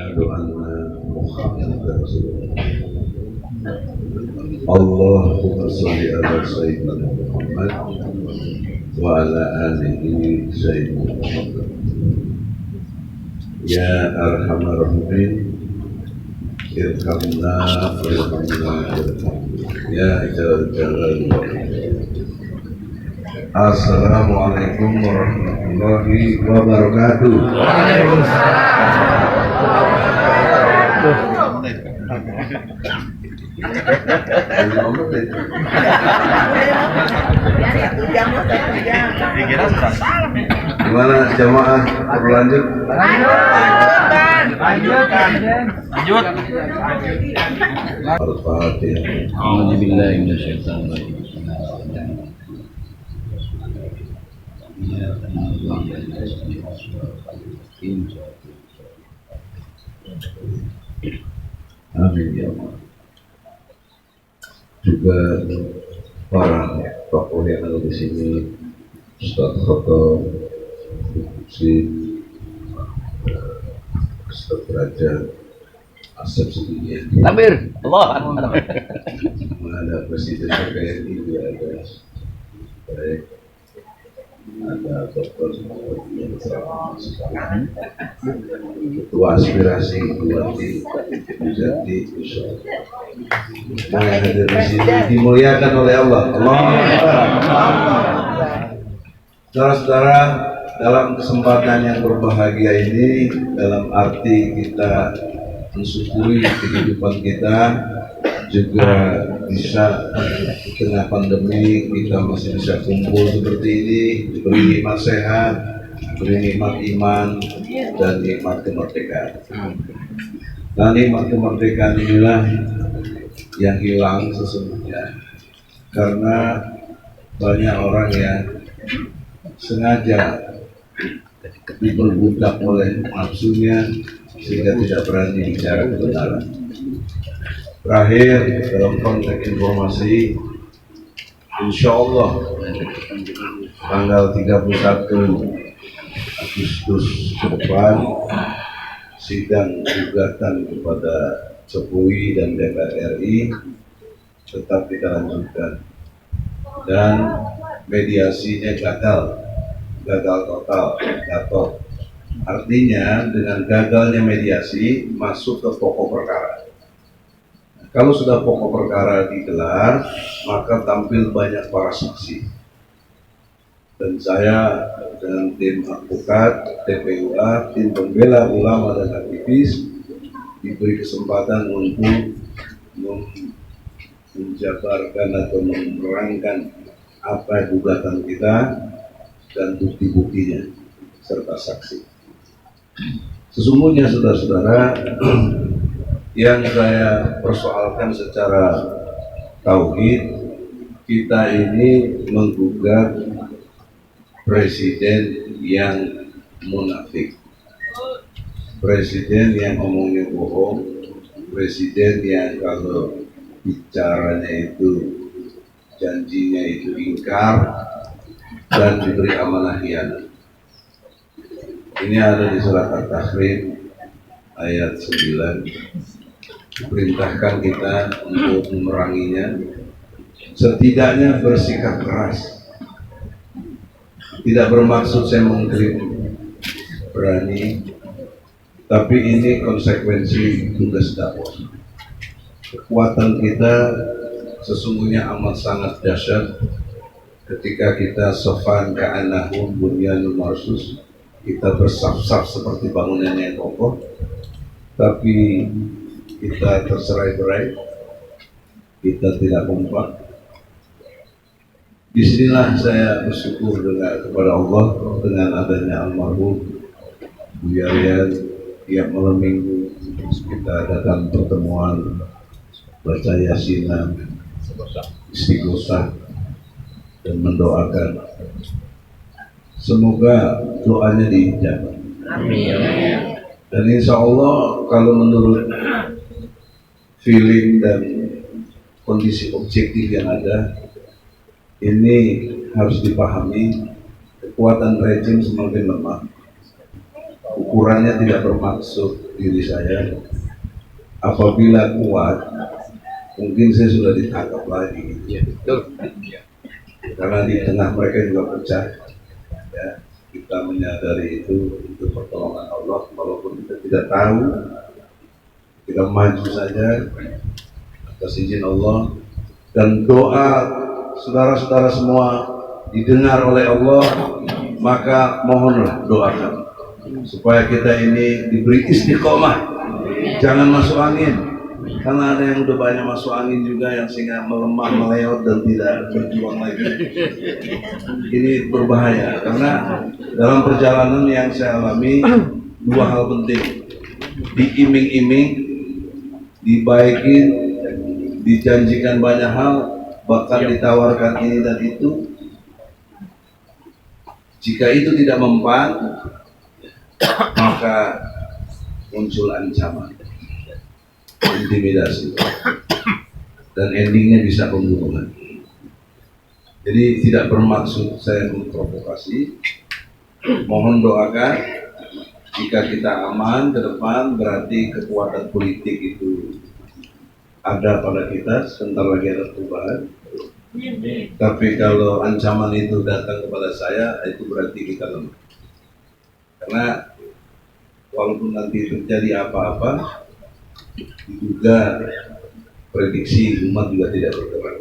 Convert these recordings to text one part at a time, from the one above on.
أشهد أن محمدا رسول الله. اللهم صل على سيدنا محمد وعلى آله سيدنا محمد. يا أرحم الراحمين ارحمنا ارحمنا يا جل جلاله. Assalamualaikum warahmatullahi wabarakatuh. Gimana jamaah? Berlanjut. Lanjut. Al-Fatihah. Alhamdulillah minasyaitonir Amin ya Allah. Juga para tokoh yang ada di sini, Ustaz Khoto, si Ustaz Raja, Asep Sedunia. Takbir. Allah. Ada Presiden PKRI juga ada. Baik. Ada Dr. Ketua Aspirasi Bupati Bujati Usha. Nah, yang ada di sini dimuliakan oleh Allah. Saudara-saudara, dalam kesempatan yang berbahagia ini, dalam arti kita mensyukuri kehidupan kita, juga bisa di tengah pandemi kita masih bisa kumpul seperti ini, diberi nikmat sehat, diberi nikmat iman dan nikmat kemerdekaan. Dan nikmat kemerdekaan inilah yang hilang sesungguhnya karena banyak orang yang sengaja diperbudak oleh nafsunya sehingga tidak berani bicara kebenaran. Terakhir dalam konteks informasi, insya Allah tanggal 31 Agustus ke depan sidang gugatan kepada Jokowi dan DPR RI tetap kita lanjutkan dan mediasinya gagal total. Artinya dengan gagalnya mediasi masuk ke pokok perkara. Kalau sudah pokok perkara digelar, maka tampil banyak para saksi. Dan saya dengan tim advokat, TPUA, tim pembela ulama dan aktivis diberi kesempatan untuk menjabarkan atau menerangkan apa gugatan kita dan bukti-buktinya serta saksi. Sesungguhnya saudara-saudara, yang saya persoalkan secara tauhid, kita ini menggugat presiden yang munafik, presiden yang ngomongnya bohong, presiden yang kalau bicaranya itu janjinya itu ingkar dan diberi amanah khianat. Ini ada di surat At-Tahrim ayat 9. Perintahkan kita untuk memeranginya, setidaknya bersikap keras. Tidak bermaksud saya mengklaim berani, tapi ini konsekuensi tugas dakwah. Kekuatan kita sesungguhnya amat sangat dahsyat ketika kita sofan ka'annahum bunyanun marsus, kita bersaf-saf seperti bangunan yang kokoh, tapi kita tercerai-berai, kita tidak kompak. Disinilah saya bersyukur kepada Allah dengan adanya almarhum Buya Rian. Tiap malam minggu kita adakan pertemuan, baca yasinan, istighosah dan mendoakan. Semoga doanya diijabah. Amin. Dan insya Allah kalau menurut feeling dan kondisi objektif yang ada, ini harus dipahami, kekuatan rejim semakin lemah, ukurannya tidak bermaksud diri saya. Apabila kuat, mungkin saya sudah ditangkap lagi. Iya, betul. Karena di tengah mereka juga pecah. Ya, kita menyadari itu pertolongan Allah, walaupun kita tidak tahu, kita maju saja atas izin Allah, dan doa saudara-saudara semua didengar oleh Allah. Maka mohonlah doakan supaya kita ini diberi istiqomah, jangan masuk angin, karena ada yang udah banyak masuk angin juga yang sehingga melemah, meleot dan tidak berjuang lagi. Ini berbahaya karena dalam perjalanan yang saya alami dua hal penting: diiming-iming, dibaikin, dijanjikan banyak hal, bahkan ditawarkan ini dan itu. Jika itu tidak mempan, maka muncul ancaman, intimidasi, dan endingnya bisa pembunuhan. Jadi tidak bermaksud saya memprovokasi. Mohon doakan, jika kita aman ke depan, berarti kekuatan politik itu ada pada kita, sebentar lagi ada perubahan. Tapi kalau ancaman itu datang kepada saya, itu berarti kita lemah. Karena walaupun nanti terjadi apa-apa, juga prediksi umat juga tidak bergerak.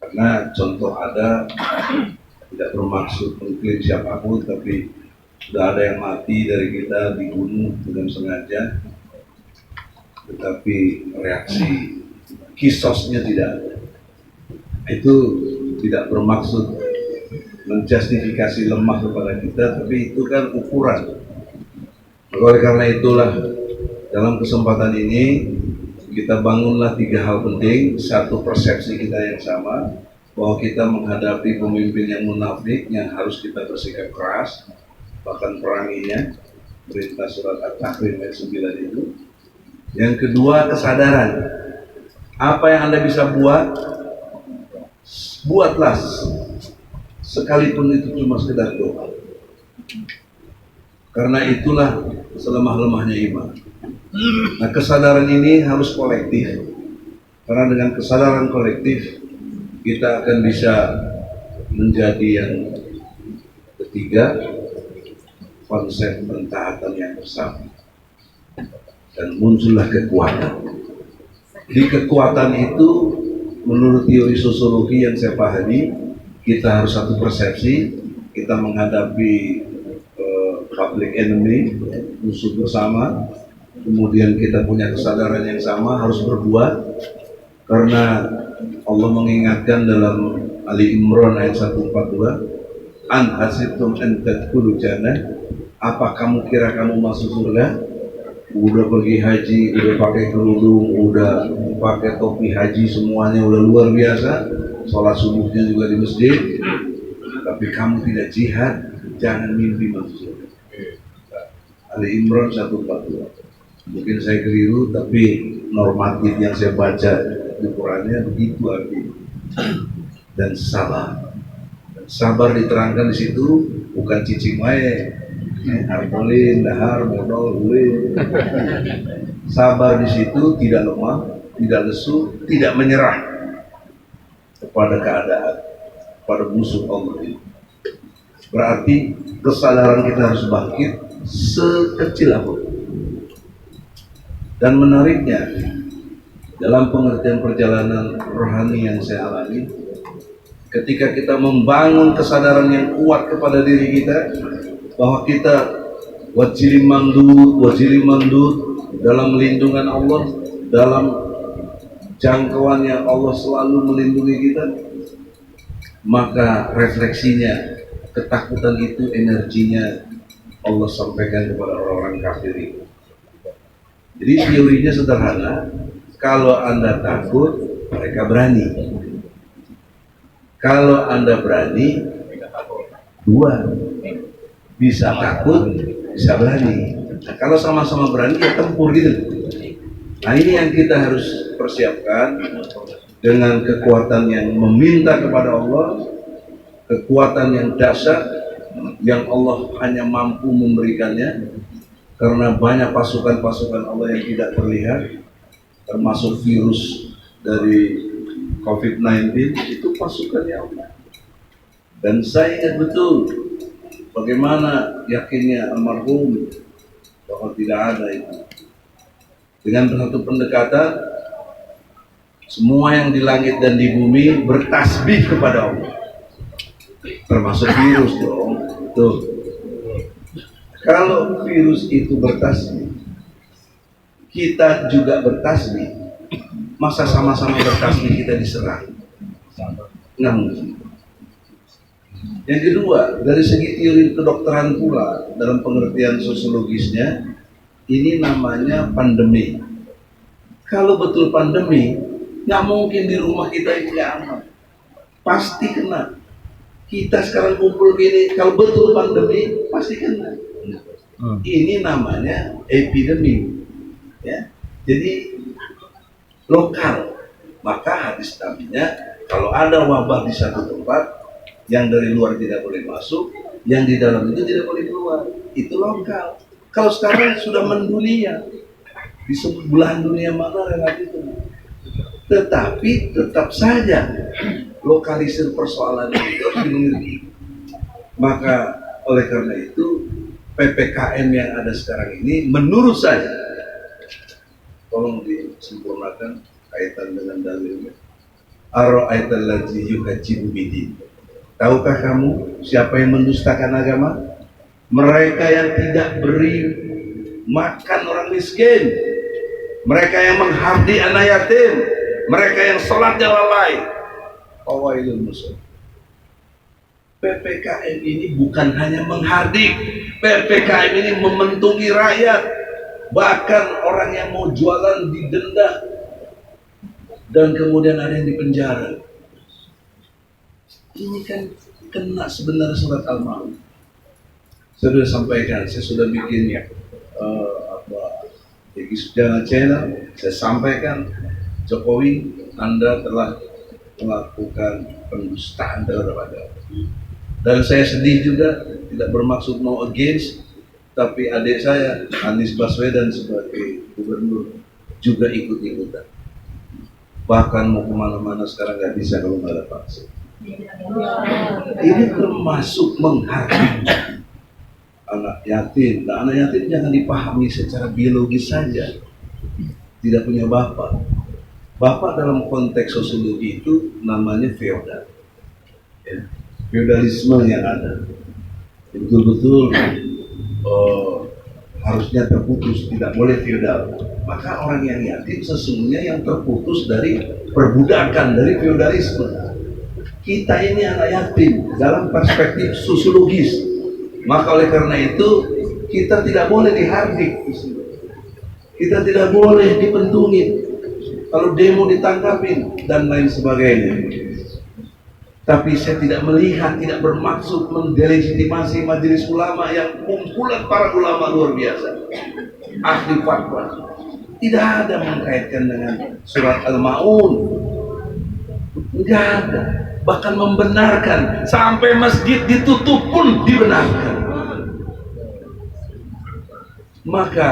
Karena contoh ada, tidak bermaksud mengklaim siapapun, tapi sudah ada yang mati dari kita, dibunuh dengan sengaja, tetapi reaksi kisosnya tidak ada. Itu tidak bermaksud menjustifikasi lemah kepada kita, tapi itu kan ukuran. Oleh karena itulah, dalam kesempatan ini kita bangunlah tiga hal penting. Satu, persepsi kita yang sama, bahwa kita menghadapi pemimpin yang munafik yang harus kita bersikap keras, bahkan peranginya, perintah surat At-Tahrim ayat 9 itu. Yang kedua, kesadaran. Apa yang Anda bisa buat, buatlah, sekalipun itu cuma sekedar doa. Karena itulah selemah-lemahnya iman. Nah, kesadaran ini harus kolektif. Karena dengan kesadaran kolektif, kita akan bisa menjadi yang ketiga, konsep pentaatan yang bersama. Dan muncullah kekuatan. Di kekuatan itu, menurut teori sosiologi yang saya pahami, kita harus satu persepsi. Kita menghadapi public enemy, musuh bersama. Kemudian kita punya kesadaran yang sama, harus berbuat. Karena Allah mengingatkan dalam Ali Imran ayat 142, an hasibtum an tadkhulul jannah, apa kamu kira kamu masuk surga? Udah pergi haji, udah pakai kerudung, udah pakai topi haji, semuanya udah luar biasa, sholat subuhnya juga di masjid, tapi kamu tidak jihad, jangan mimpi masuk surga. Ali Imran 142. Mungkin saya keliru, tapi normatif yang saya baca di Qurannya begitu artinya. Dan sabar. Dan sabar diterangkan di situ bukan cicing wae. Harbolin, dahar, modal, ulin. Sabar di situ tidak lemah, tidak lesu, tidak menyerah kepada keadaan, pada musuh Allah ini. Berarti kesadaran kita harus bangkit sekecil apapun. Dan menariknya, dalam pengertian perjalanan rohani yang saya alami, ketika kita membangun kesadaran yang kuat kepada diri kita, bahwa kita wajili mandud dalam lindungan Allah, dalam jangkauannya Allah selalu melindungi kita, maka refleksinya, ketakutan itu energinya Allah sampaikan kepada orang-orang kafir itu. Jadi teorinya sederhana, kalau Anda takut, mereka berani. Kalau Anda berani, dua, bisa takut, bisa berani. Nah, kalau sama-sama berani, ya tempur gitu. Nah, ini yang kita harus persiapkan dengan kekuatan yang meminta kepada Allah, kekuatan yang dahsyat, yang Allah hanya mampu memberikannya, karena banyak pasukan-pasukan Allah yang tidak terlihat, termasuk virus dari COVID-19 itu pasukannya Allah. Dan saya ingat betul bagaimana yakinnya almarhum bahwa tidak ada itu. Dengan satu pendekatan, semua yang di langit dan di bumi bertasbih kepada Allah, termasuk virus dong. Tuh. Kalau virus itu bertasbih, kita juga bertasbih. Masa sama-sama bertasbih kita diserang? Nggak mungkin. Yang kedua, dari segi teori kedokteran pula, dalam pengertian sosiologisnya, ini namanya pandemi. Kalau betul pandemi, nggak mungkin di rumah kita ini nggak aman. Pasti kena. Kita sekarang kumpul gini, kalau betul pandemi, pasti kena. Ini namanya epidemi. Ya. Jadi lokal. Maka hadis nabinya, kalau ada wabah di satu tempat, yang dari luar tidak boleh masuk, yang di dalam itu tidak boleh keluar. Itu lokal. Kalau sekarang sudah mendunia, di belahan dunia mana relatif. Tetapi tetap saja lokalisir persoalan itu harus dimengerti. Maka oleh karena itu PPKM yang ada sekarang ini menurut saya, tolong disempurnakan kaitan dengan dalilnya. Ara'aital ladzi yukadzibu bidin. Tahukah kamu siapa yang mendustakan agama? Mereka yang tidak beri makan orang miskin, mereka yang menghardi anak yatim, mereka yang sholatnya lalai. Fawailul muslim. PPKM ini bukan hanya menghardik, PPKM ini mementungi rakyat. Bahkan orang yang mau jualan didenda dan kemudian ada yang dipenjara. Ini kan kena sebenarnya surat Al-Maun. Saya sudah sampaikan, saya sudah bikin Egi Sujana channel. Saya sampaikan, Jokowi, Anda telah melakukan pendustaan terhadap agama. Dan saya sedih juga, tidak bermaksud mau against, tapi adik saya Anies Baswedan sebagai gubernur juga ikut-ikutan. Bahkan mau kemana-mana sekarang nggak bisa kalau nggak ada vaksin. Ini termasuk menghargai anak yatim. Nah, anak yatim jangan dipahami secara biologis saja, tidak punya bapak. Bapak dalam konteks sosiologi itu namanya feodal, ya. Feodalisme yang ada betul-betul harusnya terputus, tidak boleh feodal. Maka orang yang yatim sesungguhnya yang terputus dari perbudakan, dari feodalisme. Kita ini anak yatim dalam perspektif sosiologis. Maka oleh karena itu kita tidak boleh dihardik, kita tidak boleh dipentungin, kalau demo ditangkapin dan lain sebagainya. Tapi saya tidak melihat, tidak bermaksud mendelegitimasi majelis ulama yang kumpulan para ulama luar biasa, ahli fatwa. Tidak ada mengkaitkan dengan surat Al-Maun, enggak ada. Bahkan membenarkan, sampai masjid ditutup pun dibenarkan. Maka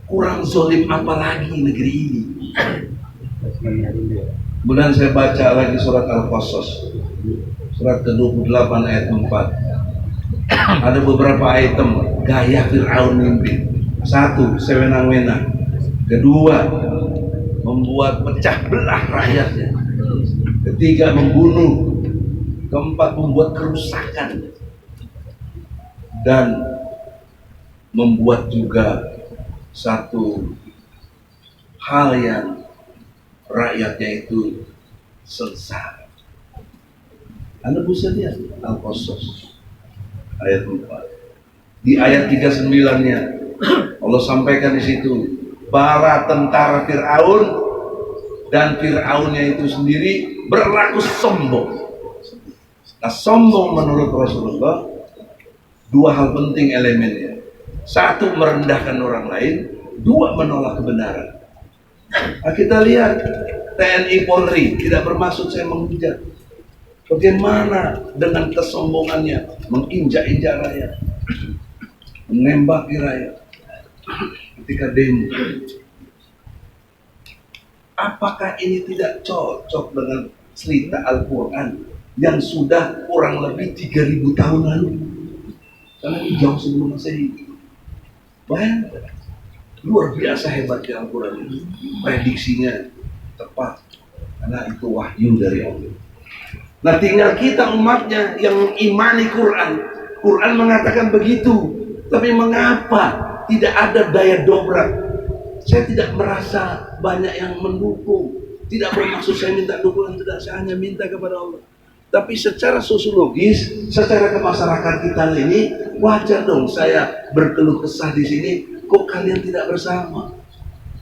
kurang zolim apa lagi negeri ini? Kemudian saya baca lagi surat Al-Qasas, surat ke-28 ayat 4. Ada beberapa item gaya Fir'aun mimpin. Satu, sewenang-wenang. Kedua, membuat pecah belah rakyatnya. Ketiga, membunuh. Keempat, membuat kerusakan. Dan membuat juga satu hal yang rakyatnya itu sengsara. Anda bisa lihat Al-Qasas ayat 4. Di ayat 39-nya Allah sampaikan di situ para tentara Fir'aun dan Fir'aunnya itu sendiri berlaku sombong. Nah, sombong menurut Rasulullah dua hal penting elemennya. Satu, merendahkan orang lain. Dua, menolak kebenaran. Nah, kita lihat TNI Polri, tidak bermaksud saya menghujat. Bagaimana dengan kesombongannya menginjak-injak rakyat, menembaki rakyat ketika demo? Apakah ini tidak cocok dengan cerita Al-Quran yang sudah kurang lebih 3000 tahun lalu? Karena ini jauh sebelum Masehi. Bayangkan, luar biasa hebatnya Al-Quran ini. Prediksinya tepat, karena itu wahyu dari Allah. Nah, tinggal kita umatnya yang mengimani Quran. Quran mengatakan begitu, tapi mengapa tidak ada daya dobrak? Saya tidak merasa banyak yang mendukung. Tidak bermaksud saya minta dukungan, tidak. Saya hanya minta kepada Allah. Tapi secara sosiologis, secara kemasyarakatan kita ini, wajar dong saya berkeluh kesah di sini. Kok kalian tidak bersama?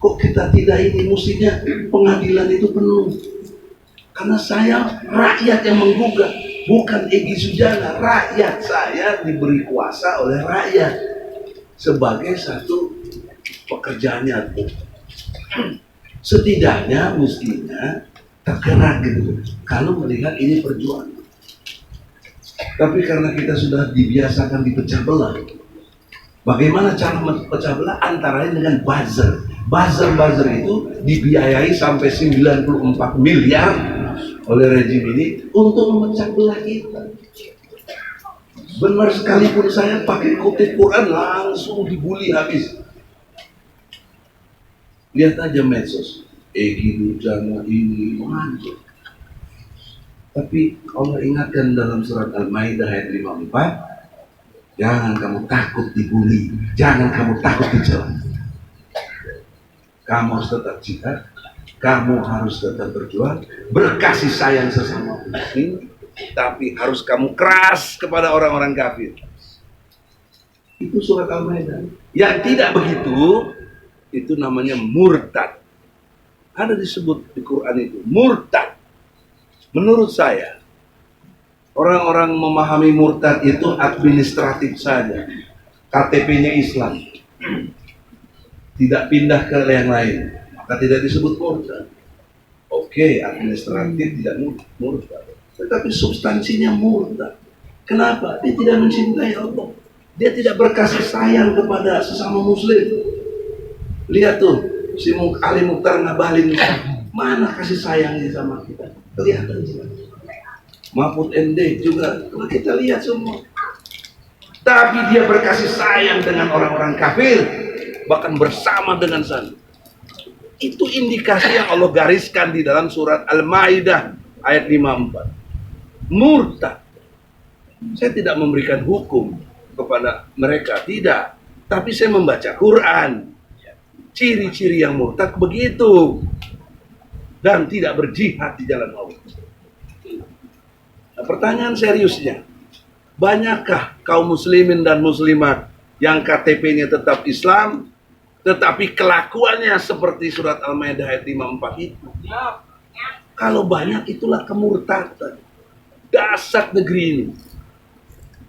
Kok kita tidak ini? Mestinya pengadilan itu penuh. Karena saya rakyat yang menggugat, bukan Egy Sujana. Rakyat saya diberi kuasa oleh rakyat sebagai satu pekerjaannya. Setidaknya mestinya tergerak gitu kalau melihat ini perjuangan. Tapi karena kita sudah dibiasakan dipecah belah, bagaimana cara memecah belah? Antara lain dengan buzzer. Buzzer itu dibiayai sampai 94 miliar oleh rejim ini untuk memecah belah kita. Benar sekalipun saya pakai kutip Quran langsung dibully habis. Lihat aja medsos, Egy Sujana ini menghancur. Tapi Allah ingatkan dalam surat Al-Maidah ayat 54, jangan kamu takut dibully, jangan kamu takut dicela. Kamu harus tetap jihad, kamu harus tetap berjuang, berkasih sayang sesama muslim, tapi harus kamu keras kepada orang-orang kafir. Itu surat Al-Maidah. Yang tidak begitu, itu namanya murtad. Ada disebut di Quran itu, murtad. Menurut saya, orang-orang memahami murtad itu administratif saja. KTP-nya Islam. Tidak pindah ke yang lain, maka tidak disebut murtad. Oke, administratif tidak murtad. Tetapi substansinya murtad. Kenapa? Dia tidak mencintai Allah. Dia tidak berkasih sayang kepada sesama muslim. Lihat tuh, si Ali Mukhtar Ngabalin, mana kasih sayangnya sama kita? Kelihatan jelas. Mahfud MD juga, kita lihat semua. Tapi dia berkasih sayang dengan orang-orang kafir, bahkan bersama dengan sana. Itu indikasi yang Allah gariskan di dalam surat Al-Maidah ayat 54. Murtad. Saya tidak memberikan hukum kepada mereka, tidak. Tapi saya membaca Quran. Ciri-ciri yang murtad begitu. Dan tidak berjihad di jalan Allah. Nah, pertanyaan seriusnya, banyakkah kaum muslimin dan muslimat yang KTP-nya tetap Islam, tetapi kelakuannya seperti surat Al-Maidah ayat 54 itu? Kalau banyak, itulah kemurtadan. Dasar negeri ini.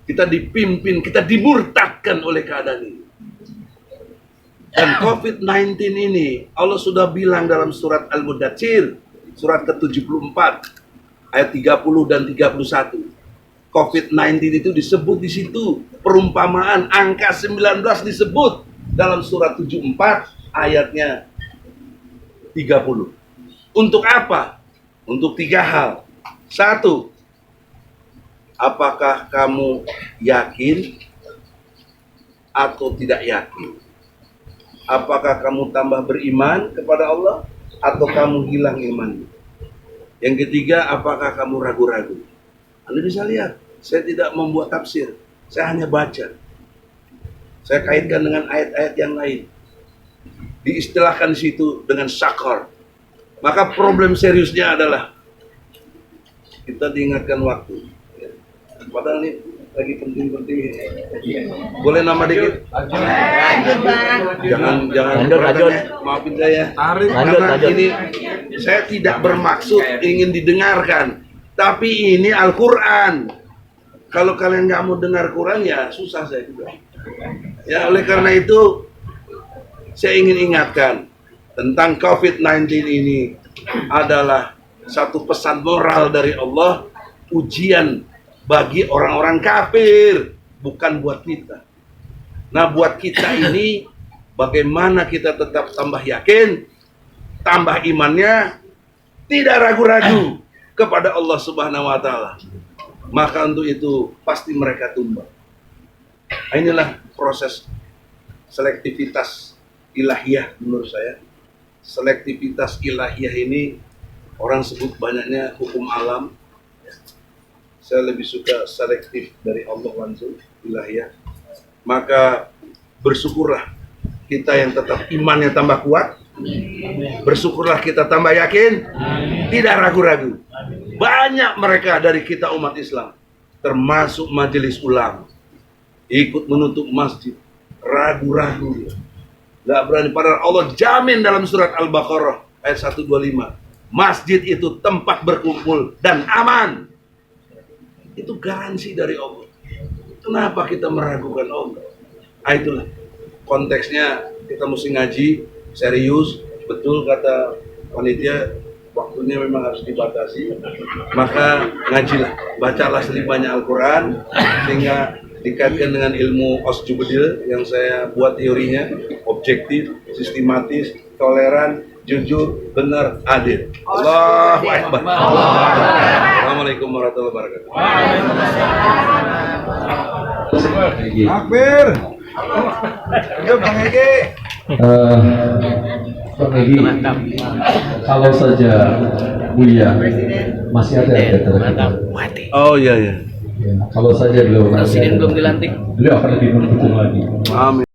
Kita dipimpin, kita dimurtadkan oleh keadaan ini. Dan COVID-19 ini, Allah sudah bilang dalam surat Al-Mudaththir, surat ke-74, ayat 30 dan 31. COVID-19 itu disebut di situ, perumpamaan angka 19 disebut dalam surat 74 ayatnya 30. Untuk apa? Untuk 3 hal. 1, apakah kamu yakin atau tidak yakin? Apakah kamu tambah beriman kepada Allah atau kamu hilang iman? Yang ketiga, apakah kamu ragu-ragu? Anda bisa lihat, saya tidak membuat tafsir, saya hanya baca. Saya kaitkan dengan ayat-ayat yang lain. Diistilahkan di situ dengan syakor. Maka problem seriusnya adalah kita diingatkan waktu. Padahal ini lagi penting-penting. Boleh nama dikit? Jangan lanjut. Maafin saya. Karena ini saya tidak bermaksud ingin didengarkan. Tapi ini Al-Quran. Kalau kalian nggak mau dengar Quran, ya susah saya juga. Ya, oleh karena itu saya ingin ingatkan tentang COVID-19 ini adalah satu pesan moral dari Allah. ujian bagi orang-orang kafir, bukan buat kita. Nah, buat kita ini bagaimana kita tetap tambah yakin, tambah imannya, tidak ragu-ragu kepada Allah Subhanahu wa taala. Maka untuk itu pasti mereka tumbang. Nah, inilah proses selektivitas ilahiyah menurut saya. Selektivitas ilahiyah ini orang sebut banyaknya hukum alam. Saya lebih suka selektif dari Allah langsung, ilahiyah. Maka bersyukurlah kita yang tetap imannya tambah kuat. Bersyukurlah kita tambah yakin, tidak ragu-ragu. Banyak mereka dari kita umat Islam, termasuk majelis ulama, ikut menutup masjid, ragu-ragu, nggak berani. Padahal Allah jamin dalam surat Al-Baqarah ayat 125, masjid itu tempat berkumpul dan aman. Itu garansi dari Allah. Kenapa kita meragukan Allah? Nah, itulah konteksnya, kita mesti ngaji serius. Betul kata panitia, waktunya memang harus dibatasi. Maka ngajilah, bacalah sebanyak Al-Quran, sehingga dikaitkan dengan ilmu Osjubedil yang saya buat teorinya, objektif, sistematis, toleran, jujur, benar, adil. Allahu Akbar. Assalamualaikum warahmatullahi wabarakatuh. Akbar. Yo Bang Ege. Bang Egi, kalau saja Buya masih ada yang Oh iya. kalau saja beliau Presiden belum dilantik. beliau akan lebih mendukung lagi. Amin.